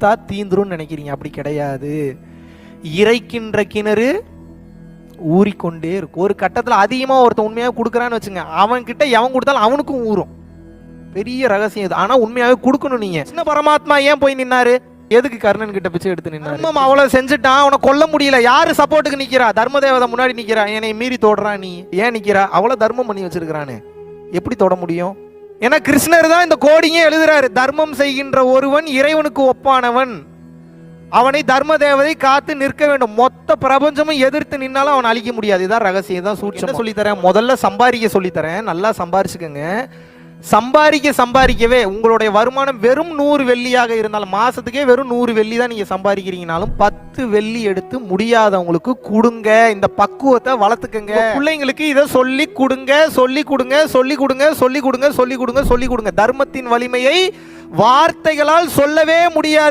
கொடுத்தா தீந்துரும் நினைக்கிறீங்க. அப்படி கிடையாது. இறைக்கின்ற கிணறு ஊறிக்கொண்டே இருக்கும். ஒரு கட்டத்துல அதிகமா ஒருத்தன் உண்மையாக கொடுக்குறான்னு வச்சுங்க, அவன் கிட்ட எவன் கொடுத்தாலும் அவனுக்கும் ஊறும். பெரிய ரகசியம் இது. ஆனா உண்மையாவே கொடுக்கணும். நீங்க சின்ன பரமாத்மா ஏன் போய் நின்னாரு? எதுக்கு கர்ணன் கிட்ட பிச்சை எடுத்து நின்னாரு? அவ்வளவு செஞ்சுட்டான், அவனை கொல்ல முடியல. யாரு சப்போர்ட்டுக்கு நிக்கிறா? தர்மதேவதை முன்னாடி நிக்கிறா. என்னை மீறி தோடுறான், நீ ஏன் நிக்கிறா? அவ்வளவு தர்மம் பண்ணி வச்சிருக்கிறானு எப்படி தொட முடியும்? ஏன்னா கிருஷ்ணர் தான் இந்த கோடிங்கே எழுதுறாரு. தர்மம் செய்கின்ற ஒருவன் இறைவனுக்கு ஒப்பானவன், அவனை தர்ம தேவதை காத்து நிற்க வேண்டும். மொத்த பிரபஞ்சமும் எதிர்த்து நின்னாலும் அவனை அழிக்க முடியாது. இதான் ரகசியம், தான் சூட்சம். சொல்லித்தரேன். முதல்ல சம்பாதிக்க சொல்லித்தரேன். நல்லா சம்பாரிச்சுக்கங்க. சம்பாதிக்கவே உங்களுடைய வருமானம் வெறும் 100 வெள்ளியாக இருந்தாலும், மாசத்துக்கே வெறும் 100 வெள்ளி தான் நீங்க சம்பாதிக்கிறீங்கனாலும் 10 வெள்ளி எடுத்து முடியாதவங்களுக்கு கொடுங்க. இந்த பக்குவத்தை வளர்த்துக்கங்க. பிள்ளைங்களுக்கு இதை சொல்லி கொடுங்க, சொல்லி கொடுங்க, சொல்லி கொடுங்க, சொல்லி கொடுங்க, சொல்லி கொடுங்க, சொல்லி கொடுங்க. தர்மத்தின் வலிமையை வார்த்தைகளால் சொல்லவே முடியாது.